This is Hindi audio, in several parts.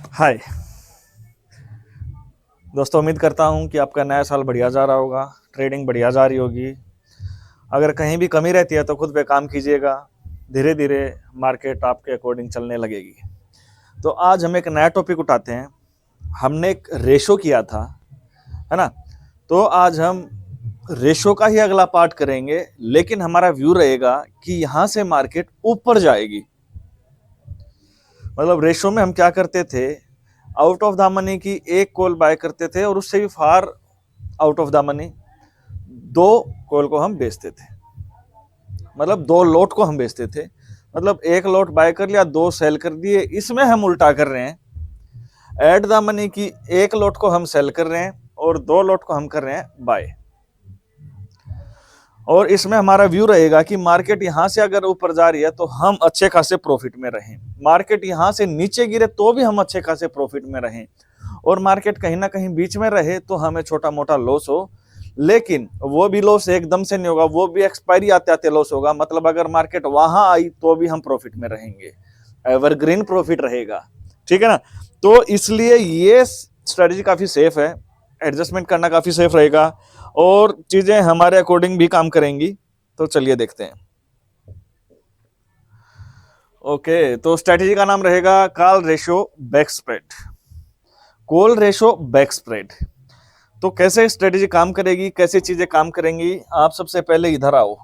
हाय दोस्तों, उम्मीद करता हूँ कि आपका नया साल बढ़िया जा रहा होगा, ट्रेडिंग बढ़िया जा रही होगी। अगर कहीं भी कमी रहती है तो खुद पे काम कीजिएगा। धीरे धीरे मार्केट आपके अकॉर्डिंग चलने लगेगी। तो आज हम एक नया टॉपिक उठाते हैं। हमने एक रेशो किया था, है ना। तो आज हम रेशो का ही अगला पार्ट करेंगे, लेकिन हमारा व्यू रहेगा कि यहाँ से मार्केट ऊपर जाएगी। मतलब रेशो में हम क्या करते थे, आउट ऑफ द मनी की एक कॉल बाय करते थे और उससे भी far out of the money दो कॉल को हम बेचते थे। मतलब दो लोट को हम बेचते थे। मतलब एक लोट बाय कर लिया, दो सेल कर दिए। इसमें हम उल्टा कर रहे हैं, एट द मनी की एक लोट को हम सेल कर रहे हैं और दो लोट को हम कर रहे हैं बाय। और इसमें हमारा व्यू रहेगा कि मार्केट यहां से अगर ऊपर जा रही है तो हम अच्छे खासे प्रॉफिट में रहें, मार्केट यहां से नीचे गिरे तो भी हम अच्छे खासे प्रॉफिट में रहें, और मार्केट कहीं ना कहीं बीच में रहे तो हमें छोटा मोटा लॉस हो। लेकिन वो भी लॉस एकदम से नहीं होगा, वो भी एक्सपायरी आते आते लॉस होगा। मतलब अगर मार्केट वहां आई तो भी हम प्रॉफिट में रहेंगे, एवरग्रीन प्रॉफिट रहेगा। ठीक है ना। तो इसलिए ये स्ट्रेटजी काफी सेफ है, एडजस्टमेंट करना काफी सेफ रहेगा और चीजें हमारे अकॉर्डिंग भी काम करेंगी। तो चलिए देखते हैं। ओके, तो स्ट्रेटजी का नाम रहेगा call ratio back spread. Call ratio back spread. तो कैसे स्ट्रेटजी काम करेगी, कैसे चीजें काम करेंगी, आप सबसे पहले इधर आओ।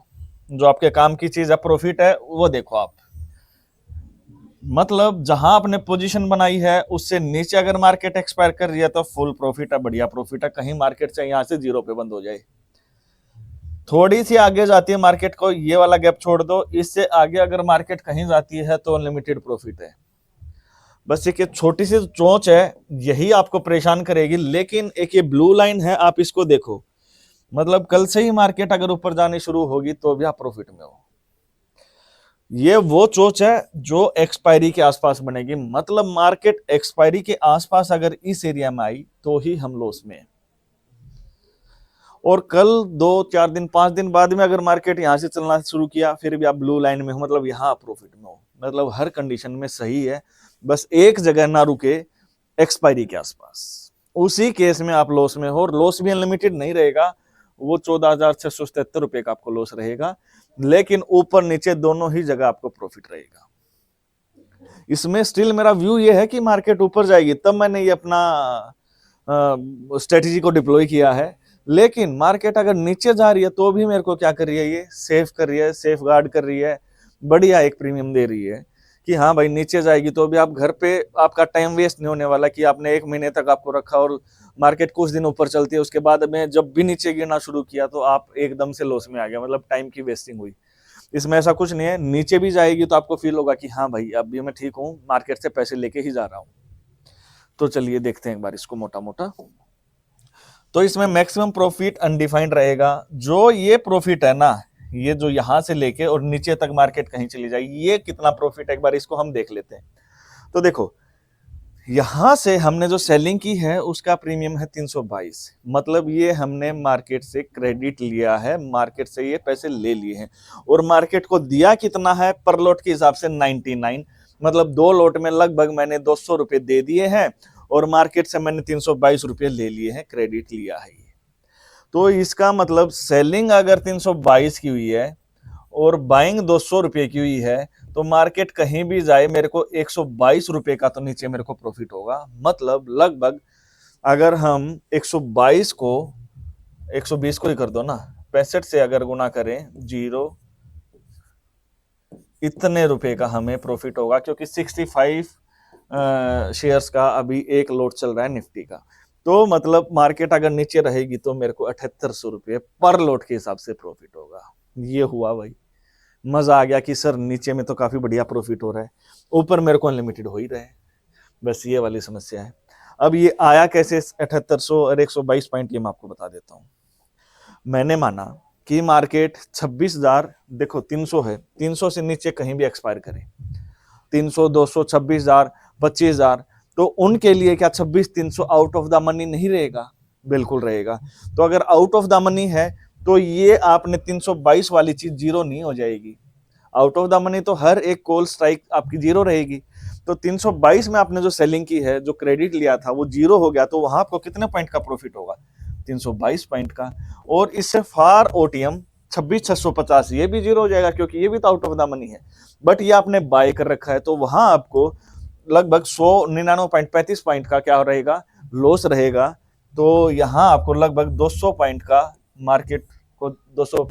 जो आपके काम की चीज है, प्रॉफिट है, वो देखो आप। मतलब जहां आपने पोजीशन बनाई है उससे नीचे अगर मार्केट एक्सपायर कर रही है तो फुल प्रॉफिट है, बढ़िया प्रॉफिट है। कहीं मार्केट से यहां से जीरो पे बंद हो जाए, थोड़ी सी आगे जाती है मार्केट को, ये वाला गैप छोड़ दो, इससे आगे अगर मार्केट कहीं जाती है तो अनलिमिटेड प्रॉफिट है। बस एक छोटी सी चोंच है, यही आपको परेशान करेगी। लेकिन एक ये ब्लू लाइन है, आप इसको देखो। मतलब कल से ही मार्केट अगर ऊपर जानी शुरू होगी तो भी आप प्रॉफिट में हो। ये वो चोच है जो एक्सपायरी के आसपास बनेगी। मतलब मार्केट एक्सपायरी के आसपास अगर इस एरिया में आई तो ही हम लॉस में। और कल 2 4 दिन 5 दिन बाद में अगर मार्केट यहां से चलना शुरू किया फिर भी आप ब्लू लाइन में हो, मतलब यहां प्रॉफिट में हो। मतलब हर कंडीशन में सही है, बस एक जगह ना रुके, एक्सपायरी के आसपास। उसी केस में आप लॉस में हो, और लॉस भी अनलिमिटेड नहीं रहेगा। वो 14,677 रुपए का आपको लॉस रहेगा, लेकिन ऊपर नीचे दोनों ही जगह आपको प्रॉफिट रहेगा। इसमें स्टिल मेरा व्यू ये है कि मार्केट ऊपर जाएगी, तब मैंने ये अपना स्ट्रेटेजी को डिप्लॉय किया है। लेकिन मार्केट अगर नीचे जा रही है तो भी मेरे को क्या कर रही है, ये सेफ कर रही है, सेफ गार्ड कर रही है, बढ़िया एक प्रीमियम दे रही है कि हाँ भाई नीचे जाएगी तो भी आप घर पे, आपका टाइम वेस्ट नहीं होने वाला कि आपने 1 महीने तक आपको रखा और मार्केट कुछ दिन ऊपर चलती है, उसके बाद में जब भी नीचे गिरना शुरू किया तो आप एकदम से लॉस में आ गया, मतलब टाइम की वेस्टिंग हुई। इसमें ऐसा कुछ नहीं है, नीचे भी जाएगी तो आपको फील होगा कि हाँ भाई अब भी मैं ठीक हूँ, मार्केट से पैसे लेके ही जा रहा हूँ। तो चलिए देखते हैं एक बार इसको मोटा मोटा। तो इसमें मैक्सिमम प्रॉफिट अनडिफाइंड रहेगा। जो ये प्रॉफिट है ना, ये जो यहां से लेके और नीचे तक मार्केट कहीं चली जाएगी, ये कितना प्रॉफिट है एक बार इसको हम देख लेते हैं। तो देखो, यहां से हमने जो सेलिंग की है उसका प्रीमियम है 322। मतलब ये हमने मार्केट से क्रेडिट लिया है, मार्केट से ये पैसे ले लिए हैं। और मार्केट को दिया कितना है पर लोट के हिसाब से 99। मतलब दो लोट में लगभग मैंने 200 रुपए दे दिए हैं और मार्केट से मैंने 322 रुपए ले लिए हैं, क्रेडिट लिया है ये। तो इसका मतलब सेलिंग अगर 322 की हुई है और बाइंग 200 रुपए की हुई है, तो मार्केट कहीं भी जाए मेरे को 122 रुपए का तो नीचे मेरे को प्रॉफिट होगा। मतलब लगभग अगर हम 122 को 120 को ही कर दो ना, 65 से अगर गुना करें, जीरो इतने रुपए का हमें प्रॉफिट होगा, क्योंकि 65 शेयर्स का अभी एक लोट चल रहा है निफ्टी का। तो मतलब मार्केट अगर नीचे रहेगी तो मेरे को 7800 रुपये पर लोट के हिसाब से प्रॉफिट होगा। ये हुआ भाई, मजा आ गया कि सर नीचे में तो काफी बढ़िया प्रॉफिट हो रहा है, ऊपर मेरे को अनलिमिटेड हो ही रहा है। बस ये वाली समस्या है। अब ये आया कैसे 7800 और 122 पॉइंट, ये मैं आपको बता देता हूँ। मैंने माना कि मार्केट 26,000, देखो 300 है, 300 से नीचे कहीं भी एक्सपायर करे, 300 200 26,000 25,000, तो उनके लिए क्या 26,300 आउट ऑफ द मनी नहीं रहेगा? बिल्कुल रहेगा। तो अगर आउट ऑफ द मनी है तो ये आपने 322 वाली चीज जीरो नहीं हो जाएगी। आउट ऑफ द मनी तो हर एक कॉल स्ट्राइक आपकी जीरो रहेगी। तो 322 में आपने जो सेलिंग की है, जो क्रेडिट लिया था वो जीरो हो गया, तो वहां आपको कितने पॉइंट का प्रॉफिट होगा? 322 पॉइंट का। और इससे फार ओटीएम 26,650 ये भी जीरो हो जाएगा, क्योंकि ये भी तो आउट ऑफ द मनी है, बट ये आपने बाय कर रखा है, तो वहां आपको लगभग 199.35 पॉइंट का क्या रहेगा? लॉस रहेगा। तो यहाँ आपको लगभग 200 पॉइंट का मार्केट को 200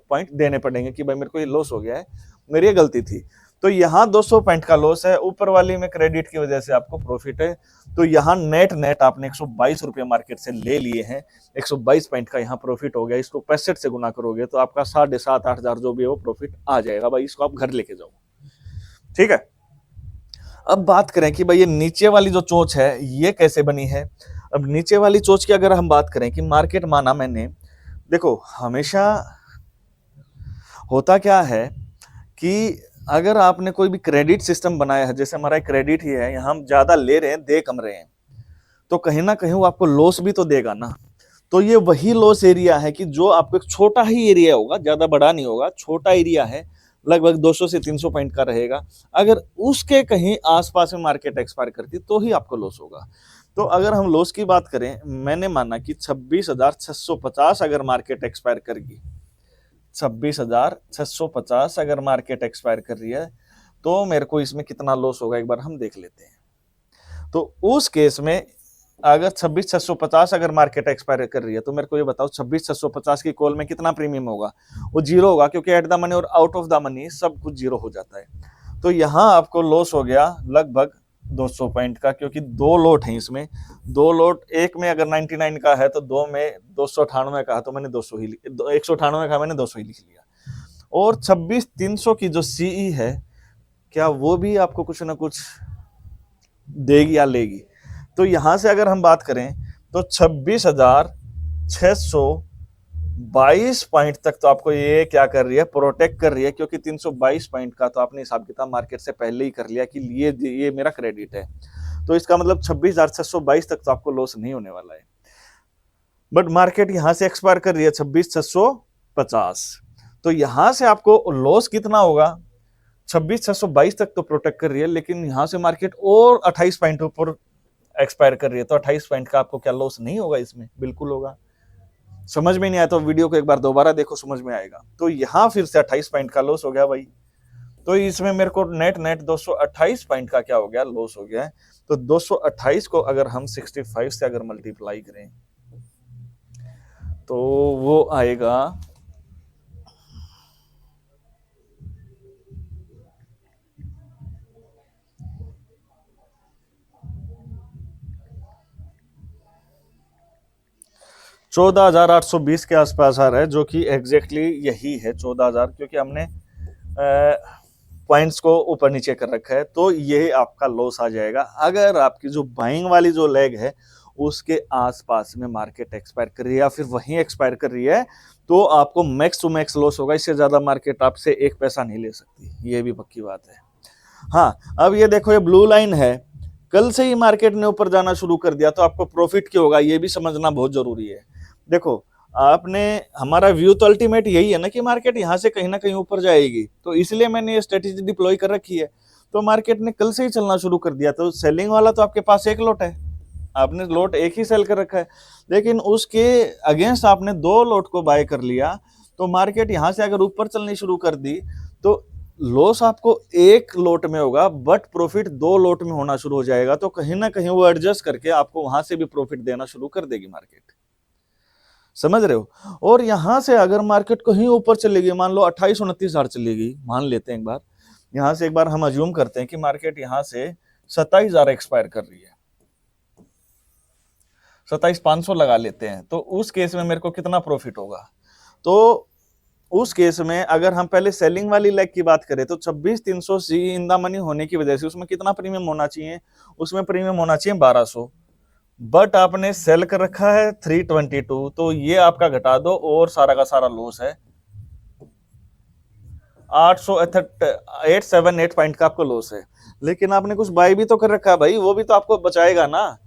पॉइंट देने पड़ेंगे कि भाई मेरे को ये लॉस हो गया है, मेरी ये गलती थी। तो यहाँ 200 पॉइंट का लॉस है, ऊपर वाली में क्रेडिट की वजह से आपको प्रॉफिट है। तो यहाँ नेट आपने 122 रुपये मार्केट से ले लिए हैं, 122 पॉइंट का यहाँ प्रॉफिट हो गया। इसको 65 से गुना करोगे तो आपका 7,500-8,000 जो भी है वो प्रॉफिट आ जाएगा भाई। इसको आप घर लेके जाओ, ठीक है। अब बात करें कि भाई ये नीचे वाली जो चोंच है ये कैसे बनी है। अब नीचे वाली चोंच की अगर हम बात करें कि मार्केट माना मैंने, देखो हमेशा होता क्या है कि अगर आपने कोई भी क्रेडिट सिस्टम बनाया है, जैसे हमारा क्रेडिट ही है, यहाँ हम ज्यादा ले रहे हैं, दे कम रहे हैं, तो कहीं ना कहीं वो आपको लॉस भी तो देगा ना। तो ये वही लॉस एरिया है कि जो आपको एक छोटा ही एरिया होगा, ज्यादा बड़ा नहीं होगा, छोटा एरिया है, लगभग 200 से 300 पॉइंट का रहेगा। अगर उसके कहीं आसपास में मार्केट एक्सपायर करती तो ही आपको लॉस होगा। तो अगर हम लॉस की बात करें, मैंने माना कि 26,650 अगर मार्केट एक्सपायर करेगी, 26,650 अगर मार्केट एक्सपायर कर रही है, तो मेरे को इसमें कितना लॉस होगा एक बार हम देख लेते हैं। तो उस केस में अगर 26,650 अगर मार्केट एक्सपायर कर रही है, तो मेरे को ये बताओ 26,650 की कॉल में कितना प्रीमियम होगा? वो जीरो होगा, क्योंकि एट द मनी और आउट ऑफ द मनी सब कुछ जीरो हो जाता है। तो यहाँ आपको लॉस हो गया लगभग 200 पॉइंट का, क्योंकि दो लोट हैं इसमें। दो लोट, एक में अगर 99 का है तो दो में 298 का है, तो मैंने 200 ही 198 का मैंने 200 ही लिख लिया। और 26,300 की जो सीई है, क्या वो भी आपको कुछ ना कुछ देगी या लेगी? तो यहां से अगर हम बात करें तो 26,622 पॉइंट तक तो आपको ये क्या कर रही है? प्रोटेक्ट कर रही है, क्योंकि 322 पॉइंट का तो आपने हिसाब किताब मार्केट से पहले ही कर लिया कि ये मेरा क्रेडिट है। तो इसका मतलब 26,622 तक तो आपको लॉस नहीं होने वाला है। बट मार्केट यहां से एक्सपायर कर रही है 26,650, तो यहां से आपको लॉस कितना होगा? 26,622 तक तो प्रोटेक्ट कर रही है, लेकिन यहां से मार्केट और 28 पॉइंट ऊपर एक्सपायर कर रही है, तो 28 पॉइंट का आपको क्या लॉस नहीं होगा? इसमें बिल्कुल होगा। समझ में नहीं आया तो वीडियो को एक बार दोबारा देखो, समझ में आएगा। तो यहां फिर से 28 पॉइंट का लॉस हो गया भाई। तो इसमें मेरे को नेट 228 पॉइंट का क्या हो गया? लॉस हो गया है। तो 228 को अगर हम 65 से अगर मल्टीप्लाई करें तो वो आएगा 14,820 के आसपास आ रहा है, जो कि एग्जैक्टली यही है 14,000, क्योंकि हमने पॉइंट्स को ऊपर नीचे कर रखा है। तो ये आपका लॉस आ जाएगा अगर आपकी जो बाइंग वाली जो लेग है उसके आसपास में मार्केट एक्सपायर कर रही है या फिर वहीं एक्सपायर कर रही है, तो आपको मैक्स टू मैक्स लॉस होगा। इससे ज्यादा मार्केट आपसे एक पैसा नहीं ले सकती, ये भी पक्की बात है। हाँ, अब ये देखो, ये ब्लू लाइन है, कल से ही मार्केट ने ऊपर जाना शुरू कर दिया, तो आपको प्रॉफिट क्यों होगा ये भी समझना बहुत जरूरी है। देखो, आपने, हमारा व्यू तो अल्टीमेट यही है ना कि मार्केट यहाँ से कहीं ना कहीं ऊपर जाएगी, तो इसलिए मैंने ये स्ट्रेटेजी डिप्लॉय कर रखी है। तो मार्केट ने कल से ही चलना शुरू कर दिया, तो सेलिंग वाला तो आपके पास एक लोट है, आपने लोट एक ही सेल कर रखा है, लेकिन उसके अगेंस्ट आपने दो लोट को बाय कर लिया। तो मार्केट यहाँ से अगर ऊपर चलनी शुरू कर दी तो लॉस आपको एक लोट में होगा, बट प्रॉफिट दो लोट में होना शुरू हो जाएगा। तो कहीं ना कहीं वो एडजस्ट करके आपको वहां से भी प्रॉफिट देना शुरू कर देगी मार्केट, समझ रहे हो। और यहां से अगर मार्केट कहीं ऊपर चलेगी, मान लो 28-29 हजार चलेगी, मान लेते हैं एक बार, यहां से एक बार हम अज्यूम करते हैं कि मार्केट यहां से 27,000 एक्सपायर कर रही है, 27,500 लगा लेते हैं, तो उस केस में मेरे को कितना प्रॉफिट होगा? तो उस केस में अगर हम पहले सेलिंग वाली लेग की बात करें तो 26,300 सी इन द मनी होने की वजह से उसमें कितना प्रीमियम होना चाहिए? उसमें प्रीमियम होना चाहिए 1,200, बट आपने सेल कर रखा है 322, तो ये आपका घटा दो और सारा का सारा लॉस है 878 पॉइंट का आपको लॉस है। लेकिन आपने कुछ बाय भी तो कर रखा है भाई, वो भी तो आपको बचाएगा ना।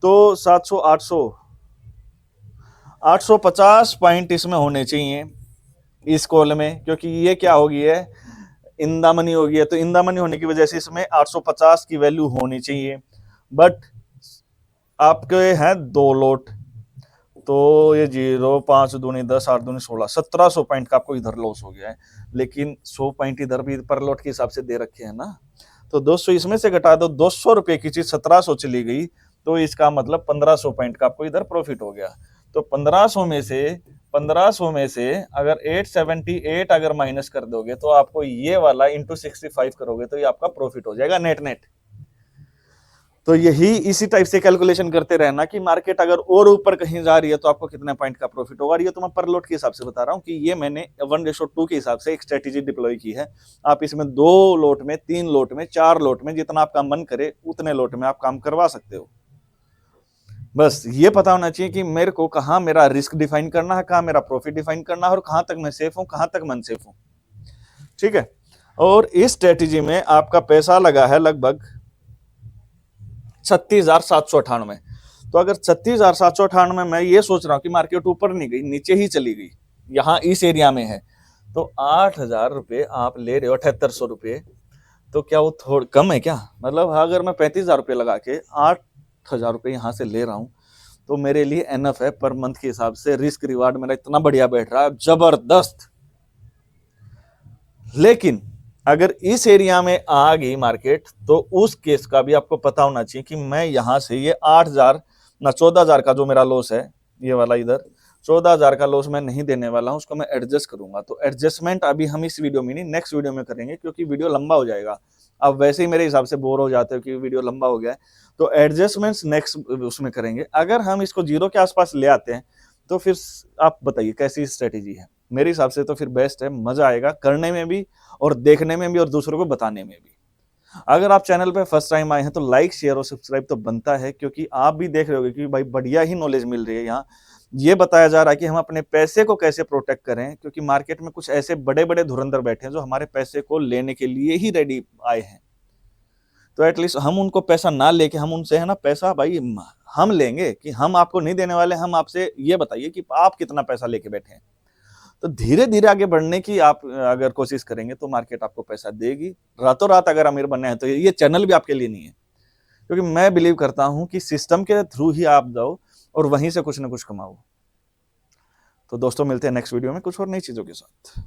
तो 700 850 पॉइंट इसमें होने चाहिए इस कॉल में, क्योंकि ये क्या होगी है, इन द मनी हो गया, तो इन द मनी होने की वजह से इसमें 850 की वैल्यू होनी चाहिए, बट आपके हैं 2 लोट, तो ये 0, 5 दूनी 10, 8 दूनी 16, 1700 पॉइंट का आपको इधर लॉस हो गया है। लेकिन 100 पॉइंट इधर भी पर लोट के हिसाब से दे रखे हैं ना, तो 200 इसमें से घटा दो, 200 रुपए की चीज 1700 चली गई, तो इसका मतलब 1500 पॉइंट का आपको इधर प्रॉफिट हो गया। तो 1500 में से अगर 878 अगर माइनस कर दोगे तो आपको ये वाला इंटू 65 करोगे तो ये आपका प्रॉफिट हो जाएगा नेट नेट। तो यही इसी टाइप से कैलकुलेशन करते रहना कि मार्केट अगर और ऊपर कहीं जा रही है तो आपको कितने पॉइंट का प्रॉफिट होगा। ये तो मैं पर लोट के हिसाब से बता रहा हूँ कि ये मैंने 1:2 के हिसाब से एक स्ट्रेटेजी डिप्लॉय की है। आप इसमें 2 लोट में, 3 लोट में, 4 लोट में, जितना आपका मन करे उतने लोट में आप काम करवा सकते हो। बस ये पता होना चाहिए कि मेरे को कहाँ मेरा रिस्क डिफाइन करना है, कहाँ मेरा प्रॉफिट डिफाइन करना है, और कहाँ तक मैं सेफ हूँ, कहाँ तक मैं अनसेफ हूँ। ठीक है, और इस स्ट्रेटेजी में आपका पैसा लगा है लगभग 36,798। तो अगर 36,798 मैं ये सोच रहा हूँ कि मार्केट ऊपर नहीं गई, नीचे ही चली गई, यहाँ इस एरिया में है, तो 8,000 रुपये आप ले रहे हो, 7800 रुपये, तो क्या वो थोड़ा कम है क्या? मतलब अगर मैं 35,000 रुपये लगा के 8,000 रुपये यहाँ से ले रहा हूँ तो मेरे लिए एनफ है। पर मंथ के हिसाब से रिस्क रिवार्ड मेरा इतना बढ़िया बैठ रहा है, जबरदस्त। लेकिन अगर इस एरिया में आ गई मार्केट तो उस केस का भी आपको पता होना चाहिए कि मैं यहां से ये 8,000 ना 14,000 का जो मेरा लॉस है, ये वाला इधर 14,000 का लॉस मैं नहीं देने वाला हूं, उसको मैं एडजस्ट करूंगा। तो एडजस्टमेंट अभी हम इस वीडियो में नहीं, नेक्स्ट वीडियो में करेंगे, क्योंकि वीडियो लंबा हो जाएगा। अब वैसे ही मेरे हिसाब से बोर हो जाते हो कि वीडियो लंबा हो गया है, तो एडजस्टमेंट्स नेक्स्ट उसमें करेंगे। अगर हम इसको 0 के आसपास ले आते हैं तो फिर आप बताइए कैसी स्ट्रेटेजी है? मेरे हिसाब से तो फिर बेस्ट है, मजा आएगा करने में भी और देखने में भी और दूसरों को बताने में भी। अगर आप चैनल पे फर्स्ट टाइम आए हैं तो लाइक, शेयर और सब्सक्राइब तो बनता है, क्योंकि आप भी देख रहे होगे कि भाई बढ़िया ही नॉलेज मिल रही है। यहाँ ये बताया जा रहा है कि हम अपने पैसे को कैसे प्रोटेक्ट करें, क्योंकि मार्केट में कुछ ऐसे बड़े बड़े धुरंधर बैठे हैं जो हमारे पैसे को लेने के लिए ही रेडी आए हैं। तो एटलीस्ट हम उनको पैसा ना लेके हम उनसे है ना पैसा भाई हम लेंगे, कि हम आपको नहीं देने वाले। हम आपसे ये बताइए कि आप कितना पैसा लेके बैठे हैं। तो धीरे धीरे आगे बढ़ने की आप अगर कोशिश करेंगे तो मार्केट आपको पैसा देगी। रातों रात अगर अमीर बनना है तो ये चैनल भी आपके लिए नहीं है, क्योंकि मैं बिलीव करता हूं कि सिस्टम के थ्रू ही आप जाओ और वहीं से कुछ ना कुछ कमाओ। तो दोस्तों मिलते हैं नेक्स्ट वीडियो में कुछ और नई चीजों के साथ।